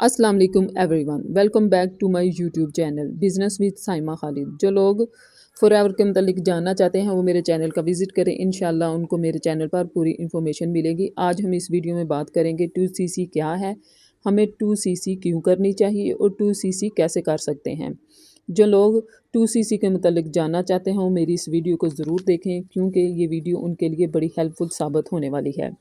अस्सलाम वालेकुम everyone, welcome back to my YouTube channel business with Saima Khalid. जो लोग फॉरएवर के मतलब जानना चाहते हैं वो मेरे चैनल का विजिट करें, इंशाल्लाह उनको मेरे चैनल पर पूरी इन्फॉर्मेशन मिलेगी। आज हम इस वीडियो में बात करेंगे 2cc क्या है, हमें 2cc क्यों करनी चाहिए और 2cc कैसे कर सकते हैं। जो लोग 2cc के मतलब जानना चाहते हैं वो मेरी इस वीडियो को ज़रूर देखें, क्योंकि ये वीडियो उनके लिए बड़ी हेल्पफुल साबित होने वाली है।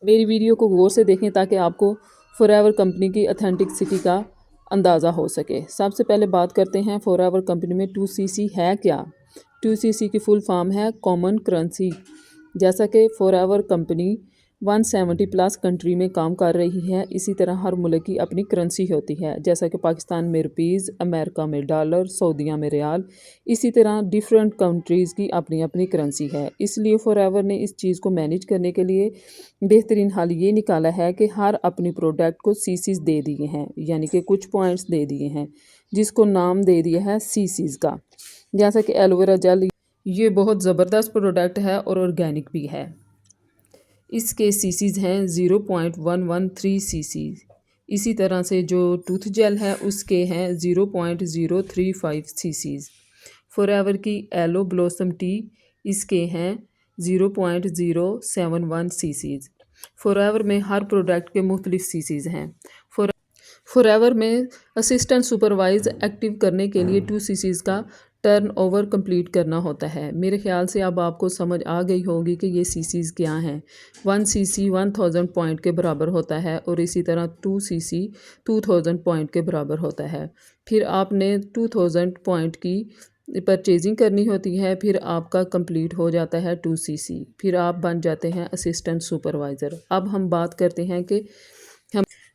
मेरी वीडियो को गौर से देखें ताकि आपको फॉरएवर कंपनी की ऑथेंटिसिटी का अंदाज़ा हो सके। सबसे पहले बात करते हैं फॉरएवर कंपनी में 2cc है क्या। 2cc की फुल फॉर्म है कॉमन करेंसी। जैसा कि फॉरएवर कंपनी 170 प्लस कंट्री में काम कर रही है, इसी तरह हर मुल्क की अपनी करेंसी होती है। जैसा कि पाकिस्तान में रुपीज़, अमेरिका में डॉलर, सऊदीया में रियाल, इसी तरह डिफरेंट कंट्रीज़ की अपनी अपनी करेंसी है। इसलिए फॉरएवर ने इस चीज़ को मैनेज करने के लिए बेहतरीन हल ये निकाला है कि हर अपनी प्रोडक्ट को सीसीज दे दिए हैं, यानी कि कुछ पॉइंट्स दे दिए हैं, जिसको नाम दे दिया है सीसीज का। जैसा कि एलोवेरा जेल, ये बहुत ज़बरदस्त प्रोडक्ट है और ऑर्गेनिक भी है। इसके सीसीज हैं 0.113 सीसी। इसी तरह से जो टूथ जेल है उसके हैं 0.035 सीसीज। फॉरएवर की एलो ब्लॉसम टी, इसके हैं 0.071 सीसीज। फॉरएवर में हर प्रोडक्ट के मुख्तलिफ सीसीज हैं। फॉरएवर में असिस्टेंट सुपरवाइज एक्टिव करने के लिए 2cc का टर्न ओवर कम्प्लीट करना होता है। मेरे ख्याल से अब आपको समझ आ गई होगी कि ये सीसीज क्या हैं। 1cc 1000 पॉइंट के बराबर होता है और इसी तरह 2cc 2000 पॉइंट के बराबर होता है। फिर आपने 2000 पॉइंट की परचेजिंग करनी होती है, फिर आपका कंप्लीट हो जाता है 2cc, फिर आप बन जाते हैं असिस्टेंट सुपरवाइज़र। अब हम बात करते हैं कि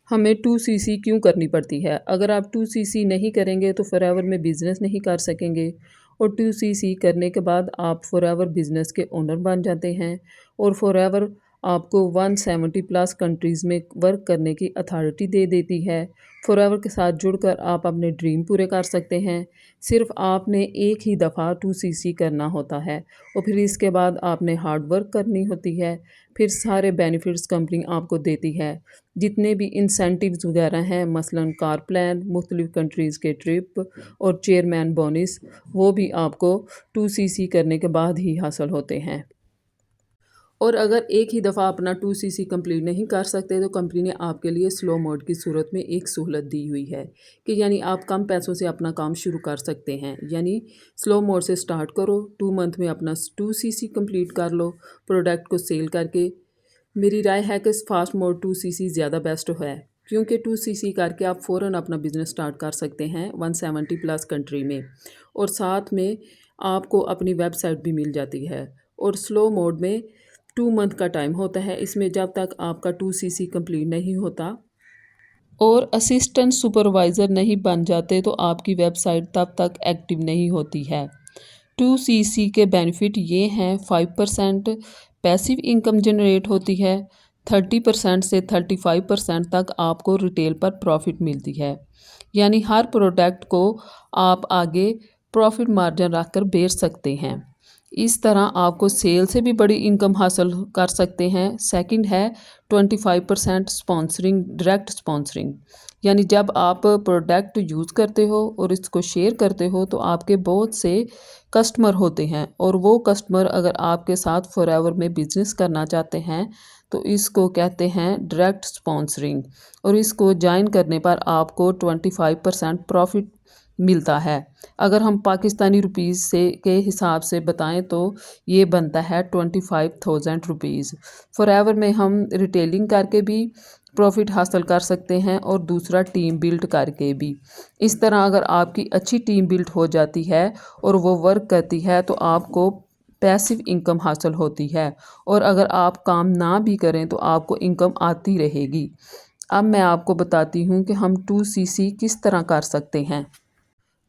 हमें 2cc क्यों करनी पड़ती है। अगर आप 2cc नहीं करेंगे तो फॉरएवर में बिज़नेस नहीं कर सकेंगे, और 2cc करने के बाद आप फॉरएवर बिज़नेस के ओनर बन जाते हैं, और फॉरएवर आपको 170 प्लस कंट्रीज़ में वर्क करने की अथॉरिटी दे देती है। फॉरएवर के साथ जुड़कर आप अपने ड्रीम पूरे कर सकते हैं। सिर्फ आपने एक ही दफ़ा 2cc करना होता है और फिर इसके बाद आपने हार्ड वर्क करनी होती है। फिर सारे बेनिफिट्स कंपनी आपको देती है, जितने भी इंसेंटिव्स वगैरह हैं, मसलन कार प्लान, मुख्तलिफ कंट्रीज़ के ट्रिप और चेयरमैन बोनस, वो भी आपको 2cc करने के बाद ही हासिल होते हैं। और अगर एक ही दफ़ा अपना 2cc कंप्लीट नहीं कर सकते तो कंपनी ने आपके लिए स्लो मोड की सूरत में एक सहूलत दी हुई है कि यानी आप कम पैसों से अपना काम शुरू कर सकते हैं। यानी स्लो मोड से स्टार्ट करो, 2 मंथ में अपना 2cc कंप्लीट कर लो प्रोडक्ट को सेल करके। मेरी राय है कि फास्ट मोड 2cc ज़्यादा बेस्ट है, क्योंकि 2cc करके आप फ़ौरन अपना बिज़नेस स्टार्ट कर सकते हैं 170 प्लस कंट्री में, और साथ में आपको अपनी वेबसाइट भी मिल जाती है। और स्लो मोड में 2 मंथ का टाइम होता है, इसमें जब तक आपका 2cc कंप्लीट नहीं होता और असिस्टेंट सुपरवाइज़र नहीं बन जाते तो आपकी वेबसाइट तब तक एक्टिव नहीं होती है। 2cc के बेनिफिट ये हैं, 5% पैसिव इनकम जनरेट होती है, 30% से 35% तक आपको रिटेल पर प्रॉफिट मिलती है, यानी हर प्रोडक्ट को आप आगे प्रॉफिट मार्जिन रख कर बेच सकते हैं। इस तरह आपको सेल से भी बड़ी इनकम हासिल कर सकते हैं। सेकंड है 25% स्पॉन्सरिंग, डायरेक्ट स्पॉन्सरिंग, यानी जब आप प्रोडक्ट यूज़ करते हो और इसको शेयर करते हो तो आपके बहुत से कस्टमर होते हैं, और वो कस्टमर अगर आपके साथ फॉरएवर में बिज़नेस करना चाहते हैं तो इसको कहते हैं डायरेक्ट स्पॉन्सरिंग, और इसको ज्वाइन करने पर आपको 25% प्रॉफिट मिलता है। अगर हम पाकिस्तानी रुपीज़ से के हिसाब से बताएं तो ये बनता है 25,000 रुपीज़। फॉरएवर में हम रिटेलिंग करके भी प्रॉफिट हासिल कर सकते हैं और दूसरा टीम बिल्ड करके भी। इस तरह अगर आपकी अच्छी टीम बिल्ड हो जाती है और वो वर्क करती है तो आपको पैसिव इनकम हासिल होती है, और अगर आप काम ना भी करें तो आपको इनकम आती रहेगी। अब मैं आपको बताती हूँ कि हम 2cc किस तरह कर सकते हैं।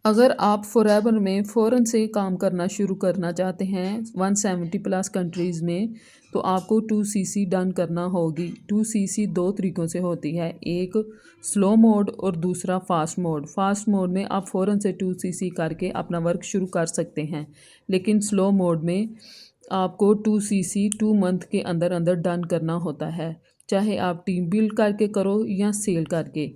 अगर आप फॉरएवर में फ़ौरन से काम करना शुरू करना चाहते हैं 170 प्लस कंट्रीज़ में, तो आपको 2cc डन करना होगी। 2cc 2 तरीक़ों से होती है, एक स्लो मोड और दूसरा फास्ट मोड। फास्ट मोड में आप फ़ौरन से 2cc करके अपना वर्क शुरू कर सकते हैं, लेकिन स्लो मोड में आपको 2cc 2 मंथ के अंदर अंदर डन करना होता है। چاہے آپ ٹیم بلڈ کر کے کرو یا سیل کر کے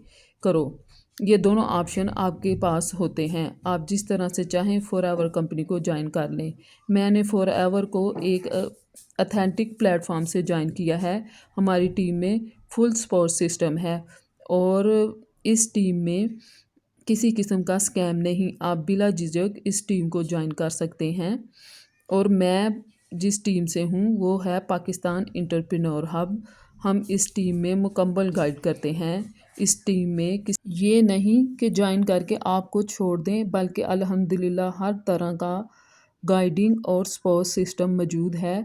کرو، یہ دونوں آپشن آپ کے پاس ہوتے ہیں۔ آپ جس طرح سے چاہیں فور ایور کمپنی کو جوائن کر لیں۔ میں نے فور ایور کو ایک اتھینٹک پلیٹ فارم سے جوائن کیا ہے۔ ہماری ٹیم میں فل سپورٹ سسٹم ہے اور اس ٹیم میں کسی قسم کا اسکیم نہیں، آپ بلا جھجک اس ٹیم کو جوائن کر سکتے ہیں۔ اور میں جس ٹیم سے ہوں وہ ہے پاکستان انٹرپرینور ہب۔ ہم اس ٹیم میں مکمل گائیڈ کرتے ہیں۔ اس ٹیم میں یہ نہیں کہ جوائن کر کے آپ کو چھوڑ دیں، بلکہ الحمدللہ ہر طرح کا گائیڈنگ اور سپورٹ سسٹم موجود ہے۔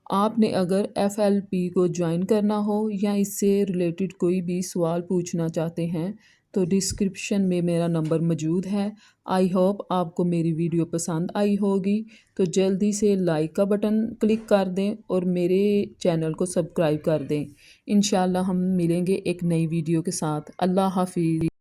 آپ نے اگر FLP کو جوائن کرنا ہو یا اس سے ریلیٹڈ کوئی بھی سوال پوچھنا چاہتے ہیں تو ڈسکرپشن میں میرا نمبر موجود ہے۔ آئی ہوپ آپ کو میری ویڈیو پسند آئی ہوگی، تو جلدی سے لائک کا بٹن کلک کر دیں اور میرے چینل کو سبسکرائب کر دیں۔ انشاءاللہ ہم ملیں گے ایک نئی ویڈیو کے ساتھ۔ اللہ حافظ۔